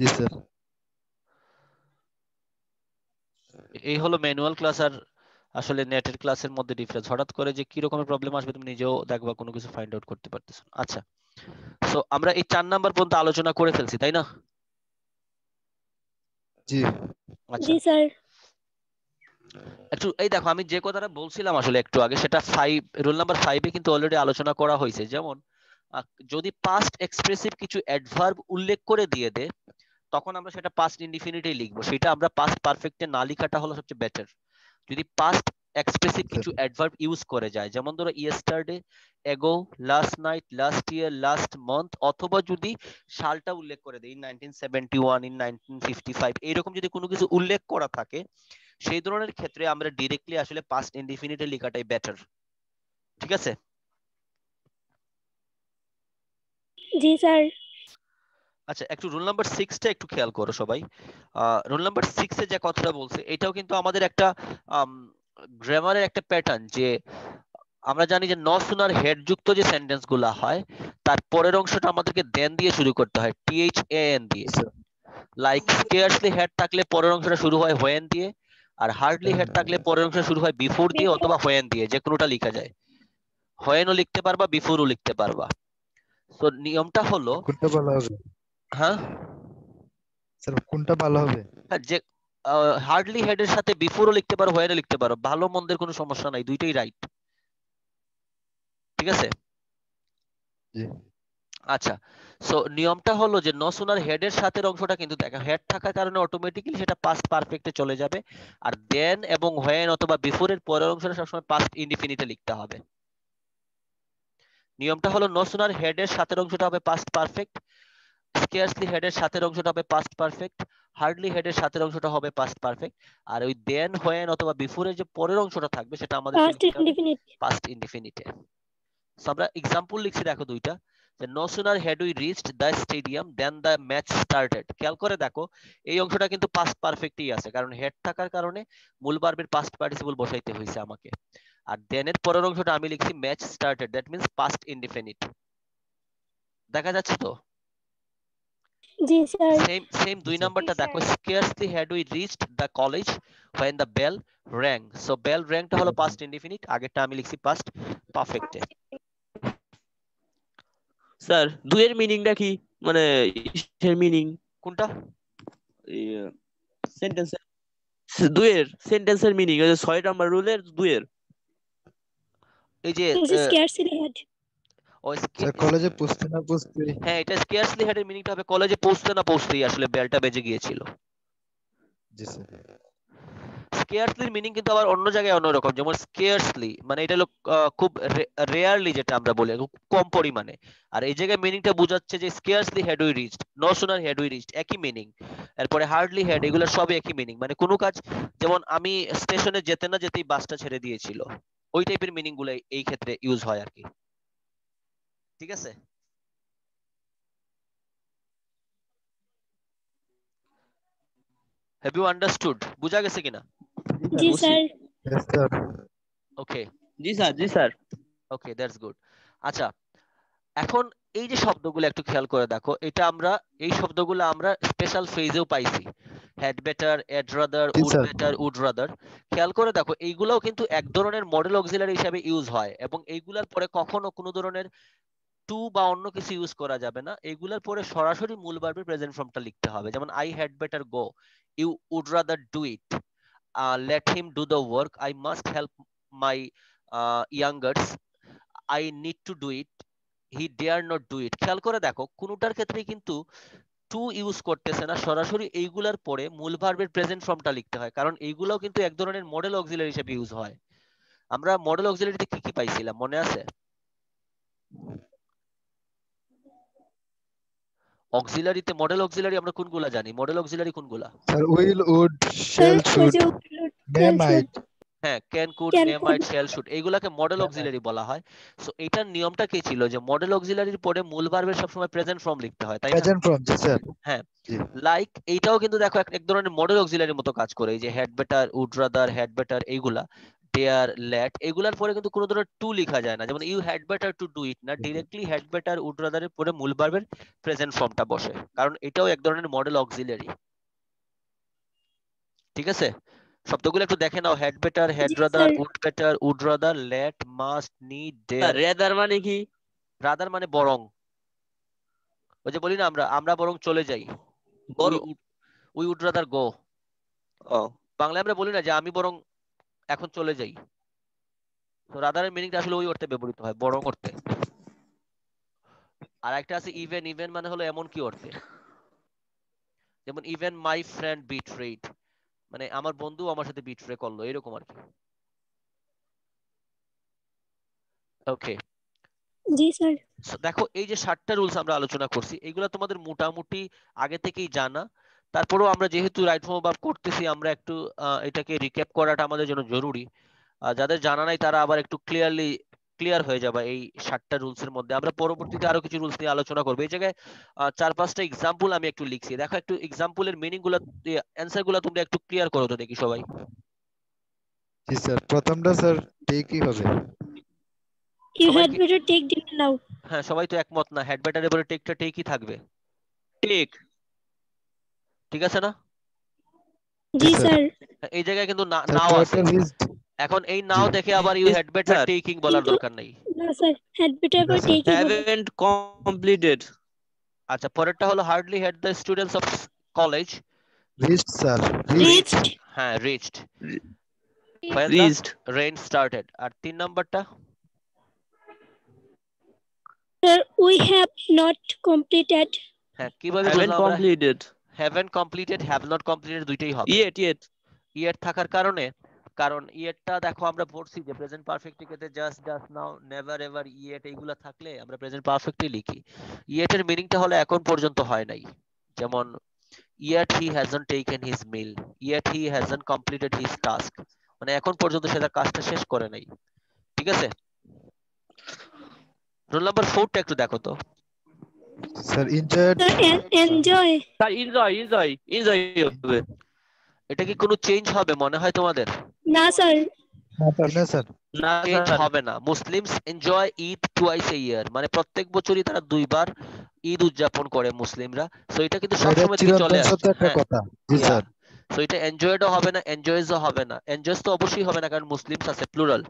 জি sir. এই হলো manual class আর আসলে নেটের ক্লাসের মধ্যে ডিফারেন্স। হঠাৎ করে যে কি রকমের প্রবলেম আসবে তুমি নিজেও দেখবা কোনো কিছু ফাইন্ড আউট করতে পারতেছো না। আচ্ছা, সো আমরা এই 4 নাম্বার পর্যন্ত আলোচনা করে ফেলছি, তাই না? জি আচ্ছা, জি স্যার। একটু এই দেখো, আমি যে কথাটা বলছিলাম আসলে একটু আগে, সেটা রোল নাম্বার 5 এ কিন্তু অলরেডি আলোচনা করা হয়েছে। যেমন যদি পাস্ট এক্সপ্রেসিভ কিছু অ্যাডভার্ব উল্লেখ করে দিয়ে দে, তখন আমরা সেটা পাস্ট ইনডিফিনিটে লিখবো। সেটা আমরা পাস্ট পারফেক্টে না লিখাটা হলো সবচেয়ে বেটার। যদি পাস্ট এক্সপ্রেসিভ কিছু অ্যাডভার্ব ইউজ করে যায়, যেমন ধরো ইয়েস্টারডে, এগো, last night, last year, last month, অথবা যদি সালটা উল্লেখ করে দেয়, ইন 1971, ইন 1955, এইরকম যদি কোনো কিছু উল্লেখ করা থাকে, সেই ধরনের ক্ষেত্রে আমরা ডিরেক্টলি আসলে পাস্ট ইনডিফিনিটে লেখাটাই বেটার। ঠিক আছে? জি স্যার। আচ্ছা, একটু রুল নাম্বার 6টা একটু খেয়াল করো সবাই। রুল নাম্বার 6 এ যে কথাটা বলছে, এটাও কিন্তু আমাদের একটা গ্রামারের একটা প্যাটার্ন, যে আমরা জানি যে ন সুনার হেড যুক্ত যে সেন্টেন্স গুলা হয়, তার পরের অংশটা আমাদেরকে দেন দিয়ে শুরু করতে হয়, THAN দিয়ে। লাইক স্কেয়ারসলি হেড থাকলে পরের অংশটা শুরু হয় হোয়েন দিয়ে, আর হার্ডলি হেড থাকলে পরের অংশটা শুরু হয় বিফোর দিয়ে অথবা হোয়েন দিয়ে, যে কোনোটা লেখা যায়। হোয়েনও লিখতে পারবা, বিফোরও লিখতে পারবা। তো নিয়মটা হলো, কোনটা ভালো হবে হ্যাঁ স্যার? কোনটা ভালো হবে? হ্যাঁ, যে হার্ডলি হেডের সাথে বিফোরও লিখতে পারো, হোয়েনও লিখতে পারো, ভালো মন্দের কোনো সমস্যা নাই, দুইটাই রাইট। ঠিক আছে? জি আচ্ছা, সো নিয়মটা হলো যে নো সুনার হেডের সাথের অংশটা কিন্তু দেখা হেড থাকার কারণে অটোমেটিক্যালি সেটা পাস্ট পারফেক্টে চলে যাবে, আর দেন এবং হোয়েন অথবা বিফোরের পরের অংশটা সবসময় পাস্ট ইনডিফিনিটে লিখতে হবে। নিয়মটা হলো নো সুনার হেডের সাথের অংশটা হবে পাস্ট পারফেক্ট, স্কেয়ারসলি হেডের সাথের অংশটা হবে পাস্ট পারফেক্ট, হার্ডলি হেডের সাথের অংশটা হবে পাস্ট পারফেক্ট, আর ওই দেন হোয়েন অথবা বিফোরের যে পরের অংশটা থাকবে সেটা আমাদেরকে পাস্ট লিখতে হবে ইনডিফিনিট। পাস্ট ইনডিফিনিটে। সো আমরা এক্সাম্পল লিখছি দেখো দুইটা, যে no sooner had we reached the stadium then the match started. খেয়াল করে দেখো, এই অংশটা কিন্তু পাস্ট পারফেক্টই আছে, কারণ হেড থাকার কারণে মূল ভার্বের পাস্ট পার্টিসিপল বসাইতে হয়েছে আমাকে। আর দেন এর পরের অংশটা আমি লিখছি match started, that means past indefinite. দেখা যাচ্ছে তো? জি স্যার। সেম সেম দুই নাম্বারটা দেখো, scarcely had we reached the college when the bell rang. So bell rangটা হলো past indefinite, আগেরটা আমি লিখছি past perfect এ। স্যার দুয়ের মিনিংটা কি, মানে ইসের মিনিং কোনটা? সেন্টেন্সের দুয়ের সেন্টেন্সের মিনিং, ওই যে 6 নাম্বার রুলের দুয়ের। এই যে স্কেয়ারসলি হেড। স্যার কলেজে পৌঁছতে না পৌঁছতে। হ্যাঁ, এটা scarcely had এর মিনিংটা হবে কলেজে পৌঁছতে না পৌঁছতেই আসলে বেলটা বেজে গিয়েছিল। জি স্যার। scarcely মিনিং কিন্তু আবার অন্য জায়গায় অন্যরকম, যেমন scarcely মানে এটা হলো খুব রেয়ারলি, যেটা আমরা বলি খুব কম পরিমাণে। আর এই জায়গায় মিনিংটা বোঝাচ্ছে যে scarcely had we reached, no sooner had we reached, একই মিনিং। এরপরে hardly had, এগুলো সবই একই মিনিং, মানে কোনো কাজ, যেমন আমি স্টেশনে যেতে না যেতেই বাসটা ছেড়ে দিয়েছিল, ওই টাইপের মিনিং গুলো এই ক্ষেত্রে ইউজ হয় আর কি। ঠিক আছে? Have you understood? বুঝা গেছে কিনা? জি স্যার। Yes, sir. ওকে জি স্যার, জি স্যার। Okay, that's good. আচ্ছা, এখন এই যে শব্দগুলো একটু খেয়াল করে দেখো, এটা আমরা এই শব্দগুলো আমরা স্পেশাল ফ্রেজেও পাইছি, হ্যাড বেটার, এড রাদার, জি উড স্যার। Better, would rather. খেয়াল করে দেখো, এইগুলাও কিন্তু এক ধরনের মডেল অক্সিলারি হিসেবে ইউজ হয়, এবং এইগুলার পরে কখনো কোনো ধরনের টু বা অন্য কিছু ইউজ করা যাবে না। এগুলার পরে সরাসরি মূল ভার্বের প্রেজেন্ট ফর্মটা লিখতে হবে। যেমন I had better go, you would rather do it, let him do the work, I must help my youngers, I need to do it, he dare not do it। খেয়াল করে দেখো, কোনোটার ক্ষেত্রে কিন্তু টু ইউজ করতেছে না, সরাসরি এইগুলার পরে মূল ভার্বের প্রেজেন্ট ফর্মটা লিখতে হয়, কারণ এইগুলাও কিন্তু এক ধরনের মডেল অক্সিলারি হিসেবে ইউজ হয়। আমরা মডেল অক্সিলারিতে কি কি পাইছিলাম মনে আছে? অক্সিলারিতে মডেল অক্সিলারি আমরা কোনগুলা জানি? মডেল অক্সিলারি কোনগুলা? Sir will, would, sir shall, ওই শুড, যে মে, ক্যান শুড, মাইট। হ্যাঁ, can, could, can may, could. Might, shall, should, এইগুলাকে মডেল অক্সিলারি বলা হয়। সো এটার নিয়মটা কি ছিল, যে মডেল অক্সিলারির পরে মূল ভার্বের সবসময় প্রেজেন্ট ফর্ম লিখতে হয়, তাই না? প্রেজেন্ট ফর্ম, জি স্যার। হ্যাঁ, জি লাইক এইটাও কিন্তু দেখো এক এক ধরনের মডেল অক্সিলারির মতো কাজ করে, এই যে had better, would rather, had better, এইগুলা ডেয়ার, লেট এগুলার পরে কিন্তু কোনো ধরনের টু লেখা যায় না, যেমন you had better to do it না, directly had better would rather এর পরে মূল ভার্বের প্রেজেন্ট ফর্মটা বসে, কারণ এটাও এক ধরনের মডেল অক্সিলারি। ঠিক আছে, শব্দগুলো একটু দেখে নাও, হ্যাড বেটার, হ্যাড জি rather, sir. Would rather, let, must, need, dare. Rather মানে কি? রাদার মানে বরং, ওই যে বলি না আমরা বরং চলে যাই, বড়। উই উড রাদার গো। ও বাংলায় আমরা বলি না যে আমি বরং এখন চলে যাই, তো রাদারের মিনিংটা আসলে ওই অর্থে ব্যবহৃত হয়, বরং অর্থে। আর একটা আছে ইভেন, ইভেন মানে হলো এমন কি অর্থে, যেমন ইভেন মাই ফ্রেন্ড বিট্রেড, মানে আমার বন্ধু আমার সাথে বিট্রে করলো, এরকম আর কি। ওকে, জি স্যার। দেখো এই যে 7টা রুলস আমরা আলোচনা করছি, এগুলো তোমাদের মোটামুটি আগে থেকেই জানা, তারপরেও আমরা যেহেতু রাইট ফর্ম ভার্ব করতেছি, আমরা একটু এটাকে রিক্যাপ করাটা আমাদের জন্য জরুরি। যাদের জানা নাই তারা আবার একটু ক্লিয়ার হয়ে যাবে এই 7টা রুলস এর মধ্যে। আমরা পরবর্তীতে আরো কিছু রুলস নিয়ে আলোচনা করবো। এই জায়গায় 4-5টা এক্সাম্পল আমি একটু লিখছি, দেখো একটু এক্সাম্পলের মিনিং গুলো, অ্যান্সার গুলো তোমরা একটু ক্লিয়ার করো তো দেখি সবাই। জি স্যার, প্রথমটা স্যার ঠিকই হবে। ইউ সবাই হ্যাড কি, বেটার টেক ডিনার নাও। হ্যাঁ সবাই তো একমত না, হ্যাড বেটারের পরে টেকটা টেকই থাকবে, ঠিক। ঠিক আছে না? জি জি স্যার। স্যার। এই জায়গায় কিন্তু স্যার নাও আছে, পরেরটা রিস্ট। এখন এই জি নাও দেখে আবার you Yes, had better sir. Taking বলার কিন্তু দরকার নেই। না স্যার, হ্যাড বেটার না পর স্যার। টেকই হবে। Haven't completed. আচ্ছা, পরেরটা হলো hardly had the students of college reached sir, reached. Reached. হ্যাঁ reached Re- when the Reached. rain started। আর 3 নাম্বারটা sir we have not completed. হ্যাঁ কিভাবে Haven't বুঝলাম আমরা? completed. haven't completed, have not completed দুইটাই হবে। Yet. ইয়েট থাকার কারণে, কারণ ইয়েটটা দেখো আমরা পড়ছি যে প্রেজেন্ট পারফেক্ট টিকেতে just, just now, never, ever, yet এইগুলা থাকলে আমরা প্রেজেন্ট পারফেক্টই লিখি। ইয়েটের মিনিংটা হলো এখন পর্যন্ত হয় নাই, যেমন yet he hasn't taken his meal, yet he hasn't completed his task, মানে এখন পর্যন্ত সে তার কাজটা শেষ করে নাই। ঠিক আছে, রোল নাম্বার 4টা একটু দেখো তো। Sir enjoyed. Sir enjoy. Sir, enjoy হবে। এটা কি কোনো চেঞ্জ হবে মনে হয় তোমাদের? না স্যার। না স্যার। না চেঞ্জ স্যার। হবে না। মুসলিমস এনজয় ঈদ টুয়াইস এ ইয়ার, মানে প্রত্যেক বছরই তারা 2বার ঈদ উদযাপন করে মুসলিমরা, সো এটা কিন্তু এটা সবসময় থেকে চলে চিরন্তন সত্য আসছে। একটা হ্যাঁ, কথা। জি ইয়া, স্যার। সো এটা এনজয়েডও হবে না, এনজয়েজও হবে না। এনজয়েজ তো অবশ্যই হবে না কারণ মুসলিমস আছে প্লুরাল,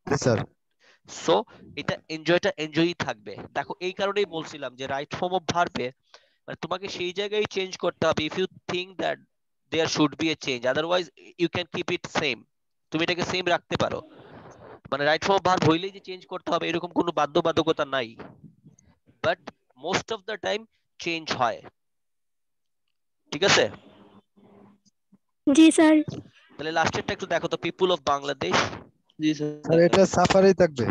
জি স্যার। সো এটা এনজয়টা এনজয়ই থাকবে। দেখো এই কারণেই বলছিলাম যে রাইট ফর্ম অফ ভার্বে মানে তোমাকে সেই জায়গায় চেঞ্জ করতে হবে if you think that there should be a change, otherwise you can keep it same, তুমি এটাকে সেম রাখতে পারো। মানে রাইট ফর্ম অফ ভার্ব হইলেই যে চেঞ্জ করতে হবে এরকম কোনো বাধ্যবাধকতা নাই, but most of the time change হয়। ঠিক আছে, জি স্যার। তাহলে লাস্টেরটা একটু দেখো তো, people of Bangladesh. G sir sir. এটা সাফারেই থাকবে।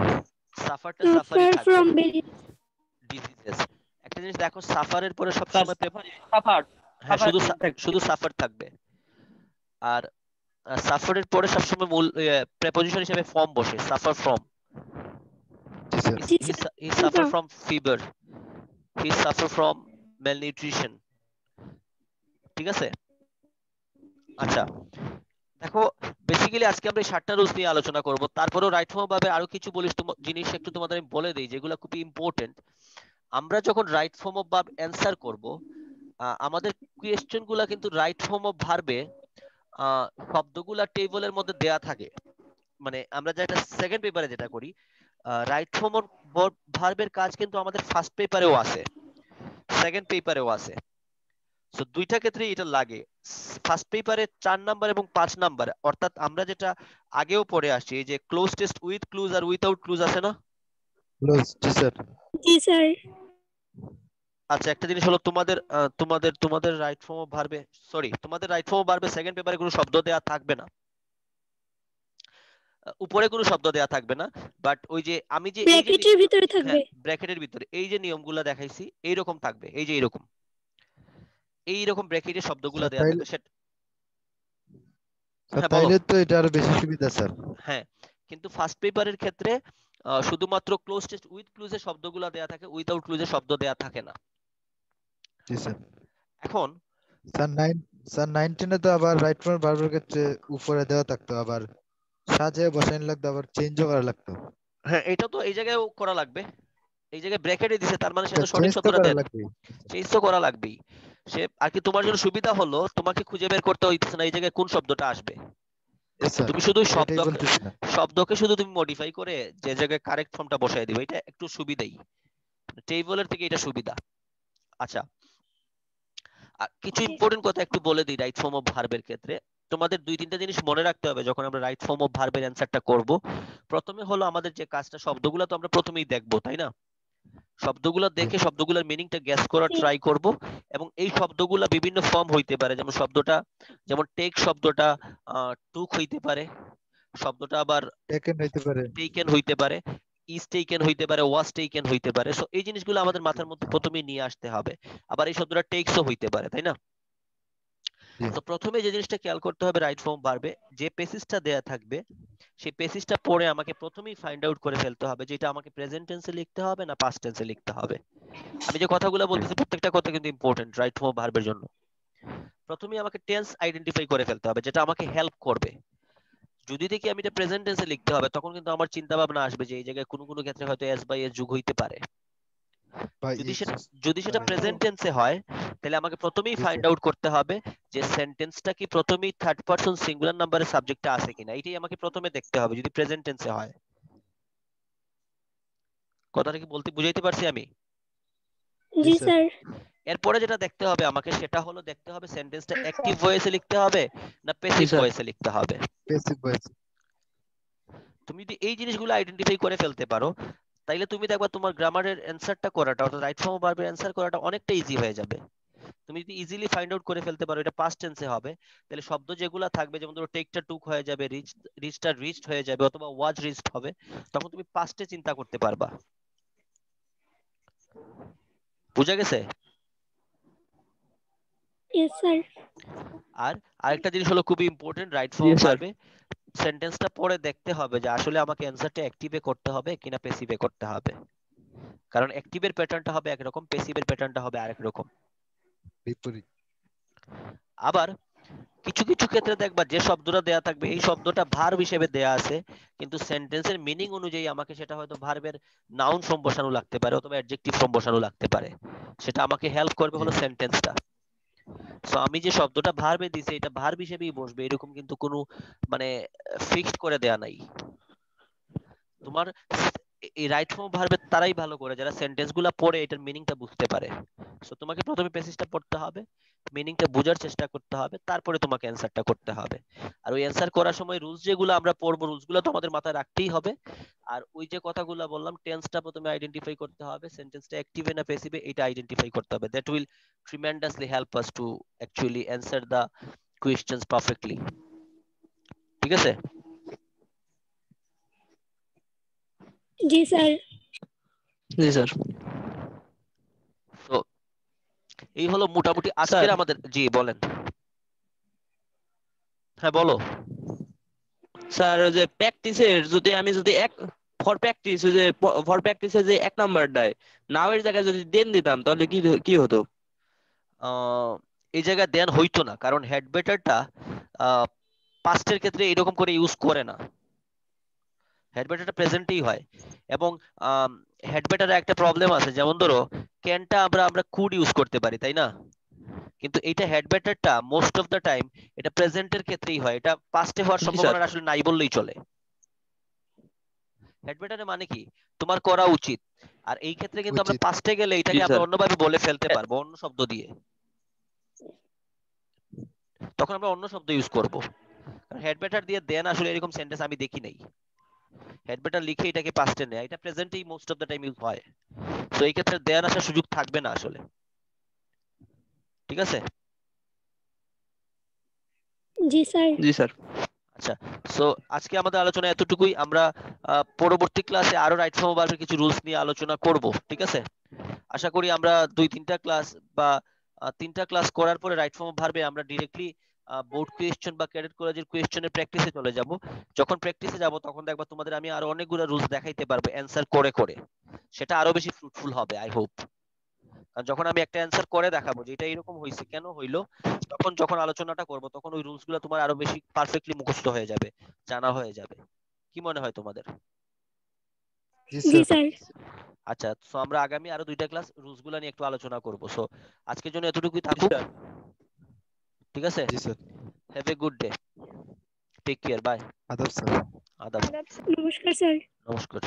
সাফারটা সাফারি সাফার থাকবে, ফ্রম ভেরি। ডিজিজেস। একটা জিনিস দেখো, সাফারের পরে সবসময় সাফার। হ্যাঁ শুধু সাফার থাকবে, আর সাফারের পরে সবসময় মূল প্রেপোজিশন হিসেবে ফর্ম বসে, সাফার ফ্রম। G sir. জি sir. he suffer from fever, he suffer from malnutrition। ঠিক আছে, আচ্ছা দেখো বেসিক্যালি আজকে আমরা এই 7টা রুলস নিয়ে আলোচনা করব, তারপরেও রাইট ফর্ম ভাবে আরো কিছু জিনিস একটু তোমাদের আমি বলে দেই যেগুলো খুবই ইম্পর্টেন্ট। আমরা যখন right form of verb answer করব, আমাদের কোয়েশ্চেন গুলা কিন্তু রাইট ফর্ম অফ ভার্বে শব্দগুলা টেবলের মধ্যে দেয়া থাকে। মানে আমরা যেটা সেকেন্ড পেপারে যেটা করি, রাইট ফর্ম অফ ভার্বের কাজ কিন্তু আমাদের ফার্স্ট পেপারেও আছে, সেকেন্ড পেপারেও আছে, সো দুইটা ক্ষেত্রে এটা লাগে। ফার্স্ট পেপারে 4 নাম্বার এবং 5 নাম্বার, অর্থাৎ আমরা যেটা আগেও পড়ে আসছি এই যে ক্লোজ টেস্ট উইথ ক্লুজ আর উইথাউট ক্লুজ আছে না। জি স্যার। জি স্যার। আচ্ছা একটা জিনিস হলো তোমাদের রাইট ফর্ম অফ ভার্বে, সরি তোমাদের রাইট ফর্ম অফ ভার্বে সেকেন্ড পেপারে কোনো শব্দ দেয়া থাকবে না, উপরে কোনো শব্দ দেয়া থাকবে না, বাট ওই যে আমি যে এই যে ব্র্যাকেটের ভিতরে থাকবে। হ্যাঁ ব্র্যাকেটের ভিতরে এই যে নিয়মগুলো দেখাইছি এইরকম থাকবে, এই যে এইরকম ব্র্যাকেটে শব্দগুলো স্যার দেয়া থাকবে সেটা। স্যার হ্যাঁ বলো। তাইলে তো এটা আরো বেশি সুবিধা স্যার। হ্যাঁ কিন্তু ফার্স্ট পেপারের ক্ষেত্রে শুধুমাত্র ক্লোজ টেস্ট উইথ ক্লুজের শব্দগুলো দেয়া থাকে, উইথাউট ক্লুজের শব্দ দেয়া থাকে না। জি স্যার। এখন স্যার 9 স্যার 19 এ তো আবার রাইট ফর্ম ভার্বের ক্ষেত্রে উপরে দেওয়া থাকতো, আবার সাজিয়ে বসাইন লাগতো, আবার চেঞ্জও করা লাগতো। হ্যাঁ, এটা তো এই জায়গায়ও করা লাগবে। এই জায়গায় ব্র্যাকেটে দিছে, তার মানে সে এটা তো সঠিক চেঞ্জ তো শব্দটা করা দেন, লাগবে। চেঞ্জ তো করা লাগবেই। সে আর কি তোমার জন্য সুবিধা হলো তোমাকে খুঁজে বের করতে হইতেছে না এই জায়গায় কোন শব্দটা আসবে। এস স্যার, তুমি শুধু এটাই বলতেছিলাম। শব্দকে শুধু তুমি মডিফাই করে যে জায়গায় কারেক্ট ফর্মটা বসায় দিবে, এটা একটু সুবিধাই, টেবলের থেকে এটা সুবিধা। আচ্ছা, আর কিছু ইম্পর্টেন্ট কথা একটু বলে দিই রাইট ফর্ম অফ ভার্বের ক্ষেত্রে। তোমাদের দুই তিনটা জিনিস মনে রাখতে হবে যখন আমরা রাইট ফর্ম অফ ভার্বের অ্যান্সারটা করব। প্রথমে হলো আমাদের যে কাজটা, শব্দগুলো তো আমরা প্রথমেই দেখবো, তাই না? শব্দগুলো দেখে শব্দগুলোর মিনিংটা গ্যাস করার ট্রাই করব, এবং এই শব্দগুলো বিভিন্ন ফর্ম হইতে পারে। যেমন শব্দটা, যেমন টেক শব্দটা টুক হইতে পারে, শব্দটা আবার টেকেন হইতে পারে। টেকেন হইতে পারে, ইজ টেকেন হইতে পারে, ওয়াজ টেকেন হইতে পারে। সো এই জিনিসগুলো আমাদের মাথার মধ্যে প্রথমেই নিয়ে আসতে হবে। আবার এই শব্দটা টেকসও হইতে পারে, তাই না? জি। তো প্রথমে যে জিনিসটা খেয়াল করতে হবে রাইট ফর্ম ভার্বে, যে পেসিসটা দেয়া থাকবে সেই পেসিসটা পড়ে আমাকে প্রথমেই ফাইন্ড আউট করে ফেলতে হবে যে এটা আমাকে প্রেজেন্ট টেন্সে লিখতে হবে না পাস্ট টেন্সে লিখতে হবে। আমি যে কথাগুলো বলতেছি প্রত্যেকটা কথা কিন্তু ইম্পর্টেন্ট রাইট ফর্ম ভার্বের জন্য। প্রথমেই আমাকে টেন্স আইডেন্টিফাই করে ফেলতে হবে যেটা আমাকে হেল্প করবে। যদি দেখি আমি এটা প্রেজেন্ট টেন্সে লিখতে হবে, তখন কিন্তু আমার চিন্তা ভাবনা আসবে যে এই জায়গায় কোনো কোনো ক্ষেত্রে হয়তো এস বাই এস যুগ হইতে পারে। বা যদি সেটা প্রেজেন্ট টেন্সে হয়, তাহলে আমাকে প্রথমেই ফাইন্ড আউট করতে হবে যে সেন্টেন্সটা কি প্রথমেই থার্ড পারসন সিঙ্গুলার নাম্বারের সাবজেক্টটা আছে কিনা, এটাই আমাকে প্রথমে দেখতে হবে যদি প্রেজেন্ট টেন্সে হয়। কথাটা কি বলতে বুঝাইতে পারছি আমি? জি স্যার। এরপরে যেটা দেখতে হবে আমাকে, সেটা হলো দেখতে হবে সেন্টেন্সটা অ্যাক্টিভ ভয়েসে লিখতে হবে না প্যাসিভ স্যার। ভয়েসে লিখতে হবে। Passive voice. তুমি যদি এই জিনিসগুলো আইডেন্টিফাই করে ফেলতে পারো, তাইলে তুমি দেখবা তোমার গ্রামারের অ্যানসারটা করাটা, অর্থাৎ রাইট ফর্ম অফ ভার্বের অ্যানসার করাটা অনেকটা ইজি হয়ে যাবে। তুমি যদি ইজিলি ফাইন্ড আউট করে ফেলতে পারো এটা পাস্ট টেন্সে হবে, তাহলে শব্দ যেগুলো থাকবে, যেমন ধরো টেকটা টুক হয়ে যাবে, রিচটা রিচড হয়ে যাবে, অথবা ওয়াজ রিচড হবে, তখন তুমি পাস্টে চিন্তা করতে পারবা। বুঝা গেছে? Yes sir. আর আরেকটা জিনিস হলো খুবই ইম্পর্টেন্ট, রাইট ফর্ম অফ ভার্বে সেন্টেন্সটা পড়ে দেখতে হবে যে আসলে আমাকে অ্যানসারটা অ্যাক্টিভে করতে হবে কিনা প্যাসিভে করতে হবে। কারণ অ্যাক্টিভের প্যাটার্নটা হবে একরকম, প্যাসিভের প্যাটার্নটা হবে আরেক রকম। বিপরীত। আবার কিছু কিছু ক্ষেত্রে দেখবা যে শব্দটা দেয়া থাকবে এই শব্দটা ভার্ব হিসেবে দেয়া আছে, কিন্তু সেন্টেন্সের মিনিং অনুযায়ী আমাকে সেটা হয়তো ভার্বের নাউন ফর্ম বসানো লাগতে পারে অথবা অ্যাডজেক্টিভ ফর্ম বসানো লাগতে পারে। সেটা আমাকে হেল্প করবে হলো সেন্টেন্সটা। সো আমি যে শব্দটা ভার্বে দিছি এটা ভার্ব হিসেবেই বসবে এরকম কিন্তু কোনো মানে ফিক্সড করে দেয়া নাই। তোমার এই রাইট ফর্ম ভার্বে তারাই ভালো করে যারা সেন্টেন্স গুলা পড়ে এটার মিনিংটা বুঝতে পারে। সো তোমাকে প্রথমে প্যাসেজটা পড়তে হবে, মিনিংটা বোঝার চেষ্টা করতে হবে, তারপরে তোমাকে অ্যানসারটা করতে হবে। আর ওই অ্যানসার করার সময় রুলস যেগুলো আমরা পড়বো রুলসগুলো তো আমাদের মাথায় রাখতেই হবে। আর ওই যে কথাগুলো বললাম, টেন্সটা প্রথমে আইডেন্টিফাই করতে হবে, সেন্টেন্সটা অ্যাক্টিভে না প্যাসিভে এটা আইডেন্টিফাই করতে হবে। That will tremendously help us to actually answer the questions perfectly. ঠিক আছে? জি স্যার। জি স্যার। তো এই হলো মোটামুটি আজকের আমাদের। জি বলেন। হ্যাঁ বলো। স্যার যে প্র্যাকটিসের যদি আমি যদি ফর প্র্যাকটিসে যে এক নাম্বার দেয় নাওয়ের জায়গায় যদি দেন দিতাম তাহলে কি কি হতো? এই জায়গায় দেন হইতো না, কারণ হেড বেটারটা পাস্টের ক্ষেত্রে এরকম করে ইউজ করে না, হেড বেটারটা প্রেজেন্টই হয়। এবং হেড বেটারে একটা প্রবলেম আছে, যেমন ধরো ক্যানটা আমরা কুড ইউজ করতে পারি, তাই না? কিন্তু এটা হেড বেটারটা মোস্ট অফ দ্য টাইম এটা প্রেজেন্টের ক্ষেত্রেই হয়, এটা পাস্টে হওয়ার সম্ভাবনা আসলে নাই বললেই চলে। হেড বেটারে মানে কি তোমার করা উচিত, আর এই ক্ষেত্রে কিন্তু আমরা পাস্টে গেলে এটাকে আমরা অন্যভাবে বলে ফেলতে পারবো অন্য শব্দ দিয়ে, তখন আমরা অন্য শব্দ ইউজ করব। হেড বেটার দিয়ে দেন আসলে এরকম সেন্টেন্স আমি দেখি নাই। হেড বেটার লিখে এটাকে পাস্টে নেয়, এটা প্রেজেন্টেই most of the time use হয়। তো এই ক্ষেত্রে দেন আসার সুযোগ থাকবে না আসলে। ঠিক আছে? জি স্যার। জি স্যার। আচ্ছা, সো আজকে আমাদের আলোচনা এতটুকুই। আমরা পরবর্তী ক্লাসে আরো রাইট ফর্ম অফ ভার্বের কিছু রুলস নিয়ে আলোচনা করব। ঠিক আছে? আশা করি আমরা 2-3টা ক্লাস বা 3টা ক্লাস করার পরে রাইট ফর্ম অফ ভার্বে আমরা ডিরেক্টলি বোর্ড কোয়েশ্চেন বা ক্যাডেট কলেজের কোয়েশ্চেনের প্র্যাকটিসে চলে যাব। যখন প্র্যাকটিসে যাব তখন দেখবা তোমাদের আমি আরো অনেকগুলো রুলস দেখাইতে পারবো অ্যানসার করে করে, সেটা আরো বেশি ফ্রুটফুল হবে আই হোপ। কারণ যখন আমি একটা অ্যান্সার করে দেখাবো যে এটা এরকম হয়েছে কেন হইলো, তখন যখন আলোচনাটা করব তখন ওই রুলস গুলো তোমার আরো বেশি পারফেক্টলি মুখস্থ হয়ে যাবে, জানা হয়ে যাবে। কি মনে হয় তোমাদের? জি জি স্যার। স্যার। আচ্ছা, সো আমরা আগামী আরো 2টা ক্লাস রুলস গুলা নিয়ে একটু আলোচনা করব। সো আজকের জন্য এতটুকুই থাকুক, ঠিক আছে? জি sir. Have a good day, take care, bye. আদাব স্যার। আদাব, নমস্কার স্যার। নমস্কার।